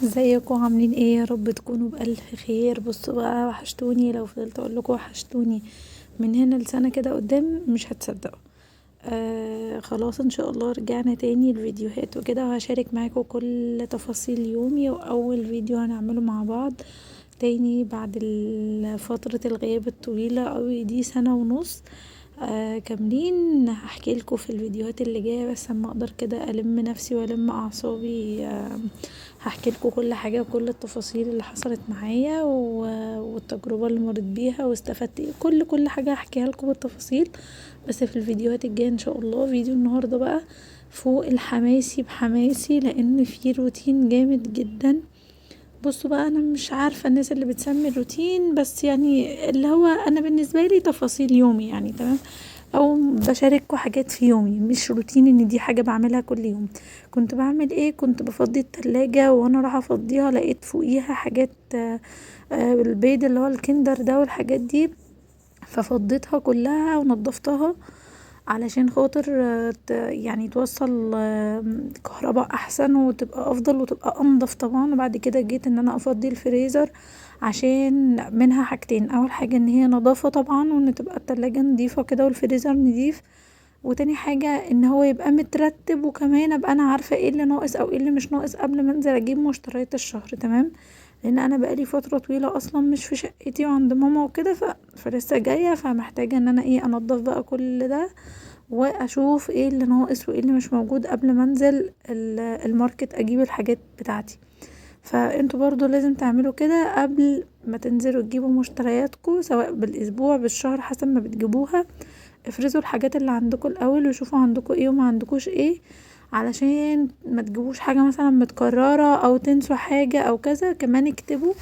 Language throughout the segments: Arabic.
ازيكم عاملين ايه؟ يا رب تكونوا بألف خير. بصوا بقى، وحشتوني. لو فضلت اقول لكم وحشتوني من هنا لسنة كده قدام مش هتصدقوا. خلاص ان شاء الله رجعنا تاني الفيديوهات وكده، وهشارك معاكم كل تفاصيل يومي، واول فيديو هنعمله مع بعض تاني بعد فترة الغياب الطويلة اوي دي، سنة ونص كاملين. هحكي لكم في الفيديوهات اللي جايه، بس اما اقدر كده الم نفسي والم اعصابي هحكي لكم كل حاجه وكل التفاصيل اللي حصلت معايا والتجربه اللي مريت بيها واستفدت ايه، كل حاجه هحكيها لكم بالتفاصيل، بس في الفيديوهات الجايه ان شاء الله. فيديو النهارده بقى فوق الحماسي بحماسي، لان في روتين جامد جدا. بصوا بقى، انا مش عارفه الناس اللي بتسمي الروتين، بس يعني اللي هو انا بالنسبه لي تفاصيل يومي يعني، تمام؟ او بشارككوا حاجات في يومي، مش روتين ان دي حاجه بعملها كل يوم. كنت بعمل ايه؟ كنت بفضي التلاجة، وانا رايحه افضيها لقيت فوقيها حاجات البيض اللي هو الكندر ده والحاجات دي، ففضيتها كلها ونضفتها علشان خاطر يعني توصل كهرباء احسن وتبقى افضل وتبقى انضف طبعا. وبعد كده جيت ان انا افضي الفريزر عشان منها حاجتين: اول حاجة ان هي نظافة طبعا، وان تبقى التلاجة نضيفة كده والفريزر نضيف، وتاني حاجة ان هو يبقى مترتب، وكمان ابقى انا عارفة ايه اللي ناقص او ايه اللي مش ناقص قبل ما انزل اجيب مشتريات الشهر. تمام؟ لان انا بقالي فترة طويلة اصلا مش في شقتي وعند ماما وكده، فلسه جاية، فمحتاجة ان انا ايه انضف بقى كل ده، واشوف ايه اللي ناقص وايه اللي مش موجود قبل ما انزل الماركت اجيب الحاجات بتاعتي. فانتوا برضو لازم تعملوا كده قبل ما تنزلوا تجيبوا مشترياتكم، سواء بالاسبوع بالشهر حسب ما بتجيبوها. افرزوا الحاجات اللي عندكم الاول وشوفوا عندكم ايه وما عندكوش ايه، علشان ما تجيبوش حاجة مثلا متكررة او تنسوا حاجة او كذا. كمان اكتبوا،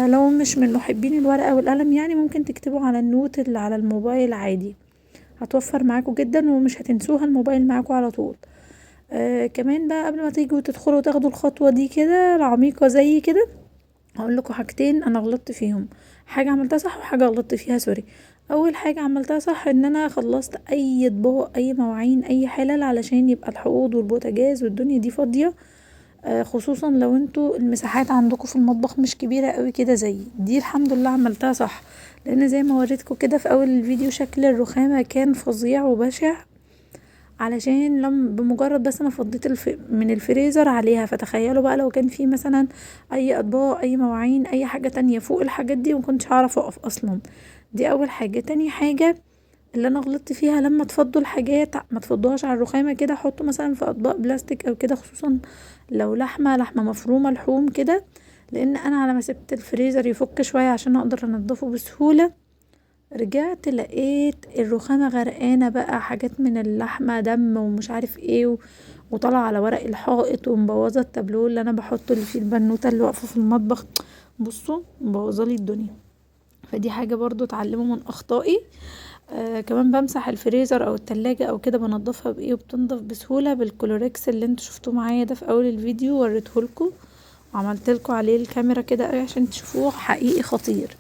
لو مش من محبين الورقة والقلم يعني، ممكن تكتبوا على النوت اللي على الموبايل عادي، هتوفر معاكوا جدا ومش هتنسوها الموبايل معاكوا على طول. كمان بقى قبل ما تيجوا تدخلوا تاخدوا الخطوة دي كده العميقة زي كده، هقول لكم حاجتين انا غلطت فيهم. حاجة عملتها صح وحاجة غلطت فيها، سوري. اول حاجة عملتها صح ان انا خلصت اي اطباق اي مواعين اي حلل، علشان يبقى الحوض والبوتاجاز والدنيا دي فاضية. خصوصا لو انتوا المساحات عندكم في المطبخ مش كبيرة قوي كده زي دي، الحمد لله عملتها صح. لان زي ما وريتكم كده في اول الفيديو، شكل الرخامة كان فظيع وبشع، علشان بمجرد بس ما فضيت من الفريزر عليها. فتخيلوا بقى لو كان في مثلا اي اطباق اي مواعين اي حاجة تانية فوق الحاجات دي، مكنتش هعرف اقف اصلا. دي اول حاجة. تاني حاجة اللي انا غلطت فيها، لما تفضوا الحاجات ما تفضوهاش على الرخامة كده، حطوا مثلا في اطباق بلاستيك او كده، خصوصا لو لحمة مفرومة لحوم كده. لان انا على ما سبت الفريزر يفك شوية عشان اقدر انضفه بسهولة، رجعت لقيت الرخامة غرقانة بقى حاجات من اللحمة، دم ومش عارف ايه وطلع على ورق الحائط، ومبوظة التابلو اللي انا بحطه اللي فيه البنوتة اللي واقفة في المطبخ. بصوا مبوظالي الدنيا. فدي حاجة برضو اتعلموا من اخطائي. كمان بمسح الفريزر او التلاجة او كده بنضفها بايه، وبتنضف بسهولة بالكلوريكس اللي انتوا شفتوه معايا ده في اول الفيديو، وريتهولكوا وعملتلكوا عليه الكاميرا كده قوي عشان تشوفوه، حقيقي خطير.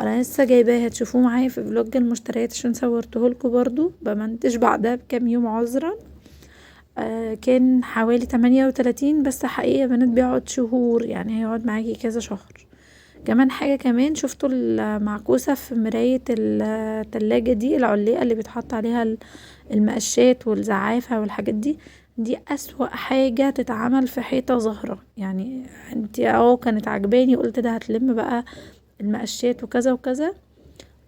انا لسه جايباه، هتشوفوه معايا في فلوج المشتريات عشان صورتهولكوا برضو، بمنتج بعدها بكام يوم عذرا. كان حوالي 38، بس حقيقي يا بنات بيقعد شهور، يعني هيقعد معاكي كذا شهر. كمان حاجة كمان، شفتوا المعكوسة في مراية التلاجة دي، العليقة اللي بيتحط عليها المقشات والزعافة والحاجات دي، دي أسوأ حاجة تتعمل في حيطة زهرة. يعني انتي كانت عجباني، قلت ده هتلم بقى المقشات وكذا وكذا،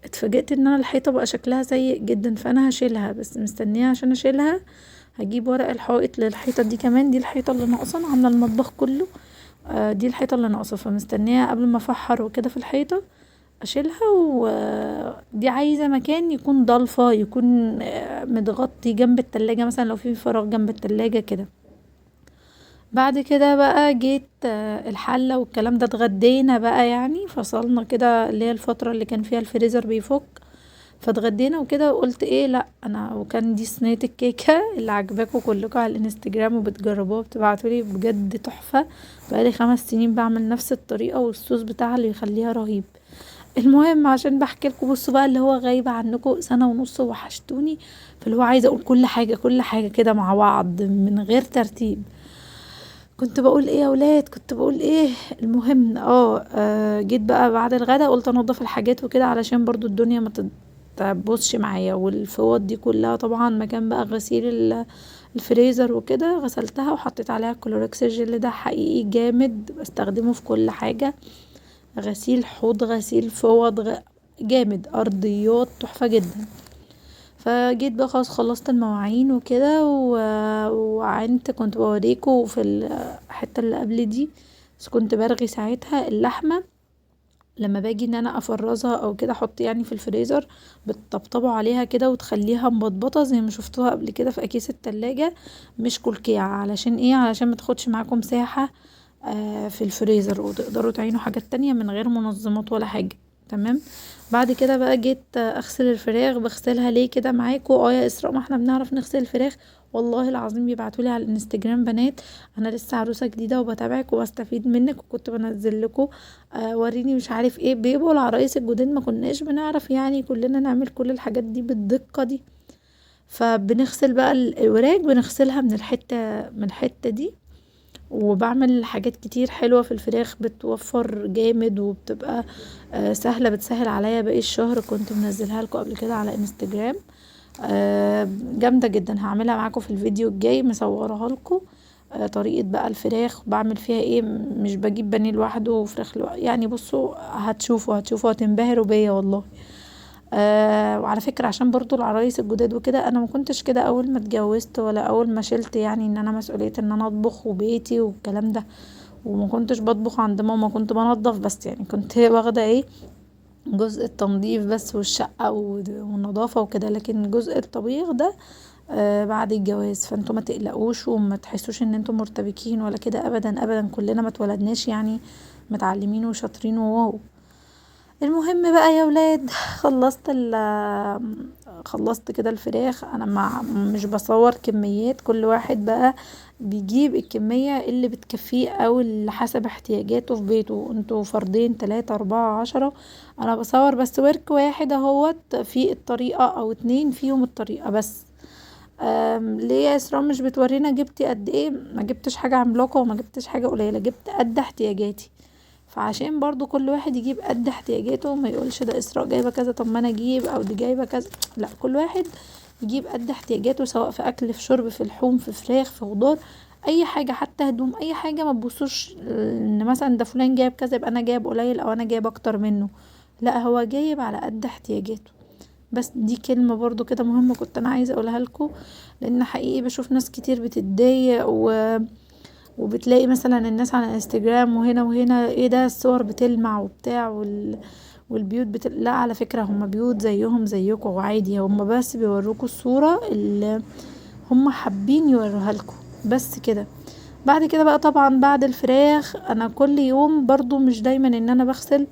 اتفاجئت ان انا الحيطة بقى شكلها سيء جدا. فانا هشيلها، بس مستنية عشان اشيلها هجيب ورق الحائط للحيطة دي كمان. دي الحيطة اللي ناقصة، انا عاملة المطبخ كله، دي الحيطة اللي ناقصة، فمستنية قبل ما افحر وكده في الحيطة اشيلها. ودي عايزة مكان يكون ضلفة، يكون متغطي جنب التلاجة، مثلا لو في فراغ جنب التلاجة كده. بعد كده بقى جيت الحلة والكلام ده، اتغدينا بقى يعني، فصلنا كده اللي هي الفترة اللي كان فيها الفريزر بيفك، فاتغدينا وكده. وقلت ايه، لا انا وكان دي صينية الكيكة اللي عجباكم كلكم على الانستجرام وبتجربوها بتبعتولي، بجد تحفة. بقالي 5 سنين بعمل نفس الطريقة، والصوص بتاعها اللي يخليها رهيب. المهم عشان بحكي لكم، بصوا بقى اللي هو غايبة عنكم سنة ونص وحشتوني، فاللي هو عايزة اقول كل حاجة كده مع بعض من غير ترتيب. كنت بقول ايه يا ولاد، كنت بقول ايه؟ المهم جيت بقى بعد الغدا قلت انضف الحاجات وكده علشان برضو الدنيا ما تبوظش معايا، والفوط دي كلها طبعا مكان بقى غسيل الفريزر وكده غسلتها وحطيت عليها كلوركس الجل، ده حقيقي جامد بستخدمه في كل حاجة، غسيل حوض غسيل فوط جامد، ارضيات تحفة جدا. فجيت بقى خلاص خلصت المواعين وكده وعنت كنت بوريكوا في الحتة اللي قبل دي، بس كنت برغي ساعتها اللحمة لما باجي ان انا افرزها او كده احط يعني في الفريزر، بتطبطبوا عليها كده وتخليها مبطبطة زي ما شفتوها قبل كده في اكياس التلاجة، مش كلكيعة. علشان ايه؟ علشان ما تاخدش معاكم مساحة في الفريزر، وتقدروا تعينوا حاجات تانية من غير منظمات ولا حاجة. تمام. بعد كده بقى جيت اغسل الفراخ. بغسلها ليه كده معاكم؟ يا اسراء ما احنا بنعرف نغسل الفراخ. والله العظيم بيبعتولي على الانستجرام بنات، انا لسه عروسه جديده وبتابعك وبستفيد منك وكنت بنزل لكم وريني مش عارف ايه، بيبقوا العرايس الجداد ما كناش بنعرف يعني كلنا نعمل كل الحاجات دي بالدقه دي. فبنغسل بقى الوراك، بنغسلها من الحته دي، وبعمل حاجات كتير حلوة في الفراخ بتوفر جامد وبتبقى سهلة، بتسهل عليا باقي الشهر. كنت منزلها لكم قبل كده على انستجرام، جامدة جدا. هعملها معاكم في الفيديو الجاي، مصورها لكم طريقة بقى الفراخ بعمل فيها ايه. مش بجيب بانيه لوحده وفراخ لوحده يعني، بصوا هتشوفوا هتنبهروا بيا والله. وعلى فكرة عشان برضو العرايس الجداد وكده، انا ما كنتش كده اول ما اتجوزت ولا اول ما شلت يعني ان انا مسؤولية ان انا اطبخ وبيتي والكلام ده، وما كنتش بطبخ عند ماما، كنت بنضف بس يعني، كنت واخدة ايه جزء التنظيف بس والشقة والنظافة وكده، لكن جزء الطبيخ ده بعد الجواز. فانتوا ما تقلقوش وما تحسوش ان انتوا مرتبكين ولا كده، ابدا ابدا، كلنا ما اتولدناش يعني متعلمين وشاطرين وواو. المهم بقى يا ولاد خلصت كده الفراخ. انا مش بصور كميات، كل واحد بقى بيجيب الكمية اللي بتكفيه او اللي حسب احتياجاته في بيته، انتوا فردين 3 4 10. انا بصور بس ورك واحد اهوت في الطريقة او 2 فيهم الطريقة بس. ليه يا اسراء مش بتورينا جبتي قد ايه؟ ما جبتش حاجة عملاقة وما جبتش حاجة قليلة، جبت قد احتياجاتي. فعشان برضو كل واحد يجيب قد احتياجاته، ما يقولش ده اسراء جايبه كذا طب ما انا اجيب، او دي جايبه كذا. لا، كل واحد يجيب قد احتياجاته، سواء في اكل في شرب في لحوم في فراخ في خضار، اي حاجه، حتى هدوم، اي حاجه. ما تبصوش ان مثلا ده فلان جايب كذا يبقى انا جايب قليل او انا جايب اكتر منه، لا، هو جايب على قد احتياجاته. بس دي كلمة برضو كده مهمة كنت انا عايزة اقولها لكم، لان حقيقي بشوف ناس كتير بتتضايق وبتلاقي مثلا الناس على انستجرام وهنا وهنا ايه ده الصور بتلمع وبتاع والبيوت لا، على فكرة هما بيوت زيهم زيكم وعادي، هما بس بيوروكوا الصورة اللي هما حابين يوروها لكم بس كده. بعد كده بقى طبعا بعد الفراخ انا كل يوم برضو مش دايما ان انا بغسل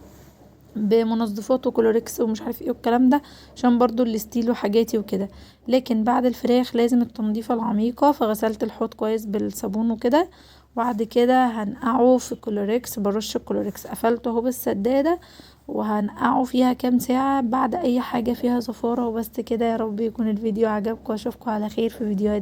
بمنظفات وكلوريكس ومش عارف ايه والكلام ده، عشان برضو الستيل وحاجاتي وكده. لكن بعد الفراخ لازم التنظيفة العميقة، فغسلت الحوض كويس بالصابون وكده، وبعد كده هنقعه في كلوريكس، برش الكلوريكس قفلته اهو بالسدادة، وهنقعه فيها كام ساعة بعد اي حاجة فيها زفارة وبس كده. يا رب يكون الفيديو عجبكم، واشوفكم على خير في فيديوهات